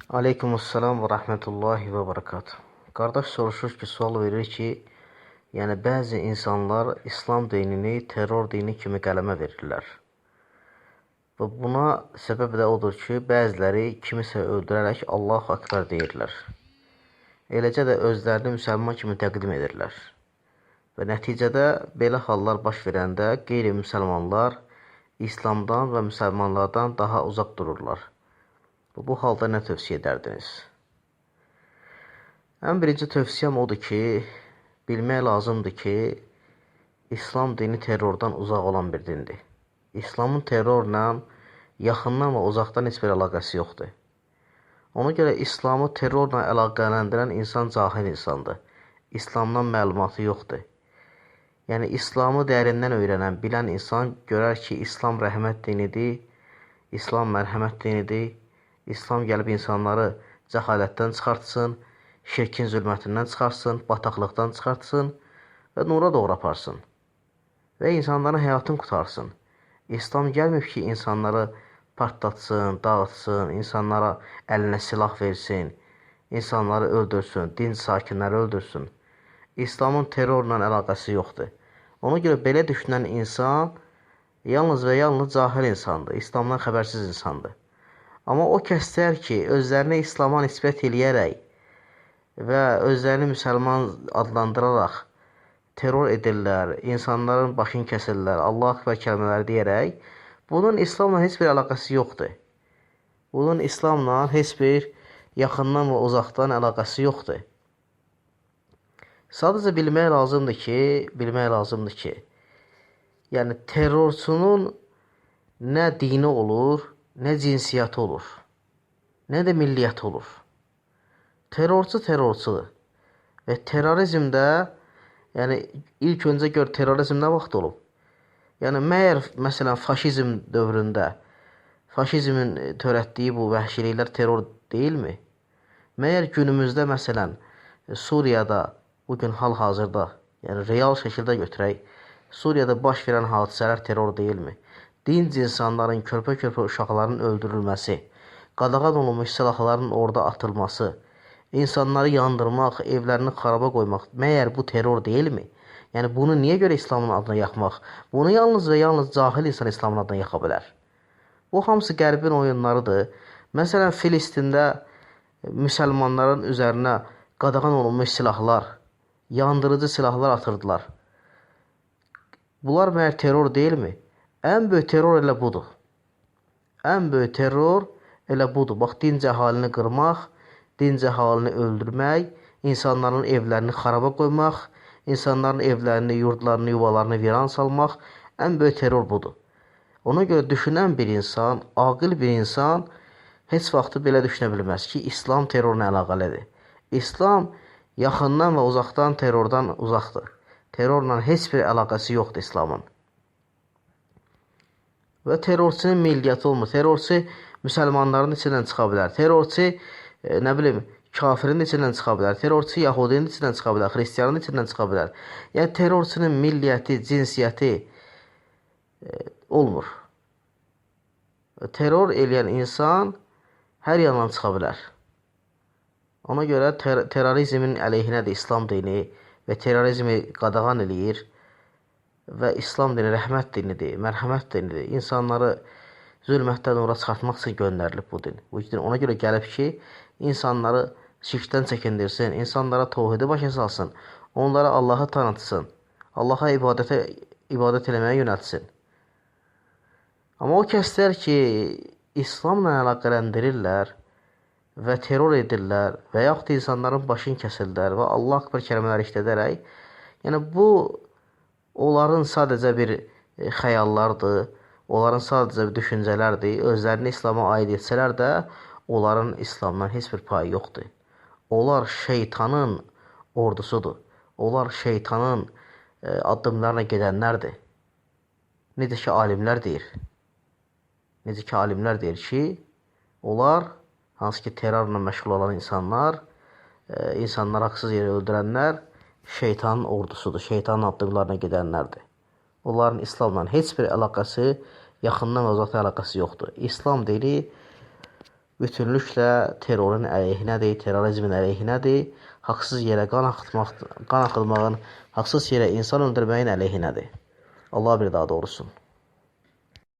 Aleykümselam və rəhmətullahi və barakatuh. Qardaş soruşur ki, sual verir ki, yəni bəzi insanlar İslam dinini terror dini kimi qələmə verirlər. Və buna səbəb də odur ki, bəziləri kimisə öldürərək Allahu Akbar deyirlər. Eləcə də özlərini müsəlman kimi təqdim edirlər. Və nəticədə belə hallar baş verəndə qeyri-müsəlmanlar İslamdan və müsəlmanlardan daha uzaq dururlar. Bu halda nə tövsiyə edərdiniz? Ən birinci tövsiyəm odur ki, bilmək lazımdır ki, İslam dini terrordan uzaq olan bir dindir. İslamın terrorla yaxından və uzaqdan heç bir əlaqəsi yoxdur. Ona görə İslamı terrorla əlaqələndirən insan cahil insandır. İslamdan məlumatı yoxdur. Yəni, İslamı dərindən öyrənən, bilən insan görər ki, İslam rəhmət dinidir, İslam mərhəmət dinidir. İslam gəlib insanları cəhalətdən çıxartsın, şirkin zülmətindən çıxartsın, bataqlıqdan çıxartsın və nura doğru aparsın və insanların həyatını qutarsın. İslam gəlməyib ki, insanları partlatsın, dağıtsın, insanlara əlinə silah versin, insanları öldürsün, dinc sakinləri öldürsün. İslamın terrorla əlaqəsi yoxdur. Ona görə belə düşünən insan yalnız və yalnız cahil insandır, İslamdan xəbərsiz insandır. Amma o kəslər ki, özlərini İslama nisbət eləyərək və özlərini müsəlman adlandıraraq terror edirlər, insanların başını kəsirlər, Allah-u Ekber kəlmələri deyərək, bunun İslamla heç bir əlaqəsi yoxdur. Bunun İslamla heç bir yaxından və uzaqdan əlaqəsi yoxdur. Sadəcə bilmək lazımdır ki, yəni terrorçunun nə dini olur, nə cinsiyyəti olur, nə də milliyyəti olur. Terrorçu terrorçudur. Və terrorizmdə, yəni ilk öncə gör terrorizm nə vaxt olub? Yəni məyər, məsələn, faşizm dövründə, faşizmin törətdiyi bu vəhşiliklər terror deyilmi? Məyər günümüzdə, məsələn, Suriyada, bugün hal-hazırda, yəni real şəkildə götürək, Suriyada baş verən hadisələr terror deyilmi? Dinc insanların, körpə-körpə uşaqların öldürülməsi, qadağan olunmuş silahların orada atılması, insanları yandırmaq, evlərini xaraba qoymaq, məyər bu terror deyilmi? Yəni bunu niyə görə İslamın adına yaxmaq? Bunu yalnız və yalnız cahil insan İslamın adına yaxa bilər. Bu hamısı qərbin oyunlarıdır. Məsələn, Filistində müsəlmanların üzərinə qadağan olunmuş silahlar, yandırıcı silahlar atırdılar. Bunlar məyər terror deyilmi? Ən böyük terror elə budur. Ən böyük terror elə budur. Bax, dinc əhalini qırmaq, dinc əhalini öldürmək, insanların evlərini xaraba qoymaq, insanların evlərini, yurdlarını, yuvalarını viran salmaq, ən böyük terror budur. Ona görə düşünən bir insan, aqil bir insan heç vaxtı belə düşünə bilməz ki, İslam terrorla əlaqəlidir. İslam yaxından və uzaqdan terrordan uzaqdır. Terrorla heç bir əlaqəsi yoxdur İslamın. Və terrorçunun milliyyəti olmur. Terrorçu müsəlmanların içindən çıxa bilər. Terrorçu, kafirin içindən çıxa bilər. Terrorçu yahudinin içindən çıxa bilər. Xristiyanın içindən çıxa bilər. Yəni terrorçunun milliyyəti, cinsiyyəti olmur. Terror eləyən insan hər yandan çıxa bilər. Ona görə terrorizmin əleyhinədir İslam dini və terrorizmi qadağan eləyir. Və İslam dini rəhmət dinidir, mərhəmət dinidir. İnsanları zülmətdən ora çıxartmaq üçün göndərilib bu din. Ona görə gəlib ki, insanları şirkdən çəkindirsin, insanlara təvhidi başa salsın, onlara Allahı tanıtsın, Allaha ibadət eləməyə yönəltsin. Amma o kəslər ki, İslamla əlaqələndirirlər və terror edirlər və yaxud insanların başını kəsirlər və Allah Akbar kəlmələri işlədərək, yəni bu onların sadəcə bir xəyallardır, onların sadəcə bir düşüncələrdir. Özlərini İslama aid etsələr də, onların İslamdan heç bir payı yoxdur. Onlar şeytanın ordusudur. Onlar şeytanın addımlarına gedənlərdir. Necə ki, alimlər deyir ki, onlar, hansı ki, terrorla məşğul olan insanlar, insanları haqsız yerə öldürənlər, şeytanın ordusudur, şeytanın addımlarına gedənlərdir. Onların İslamla heç bir əlaqəsi, yaxından və uzaqdan əlaqəsi yoxdur. İslam dini bütünlüklə terrorun əleyhinədir, terrorizmin əleyhinədir, haqsız yerə qan axıtmağın, haqsız yerə insan öldürməyin əleyhinədir. Allah bir daha doğrusun.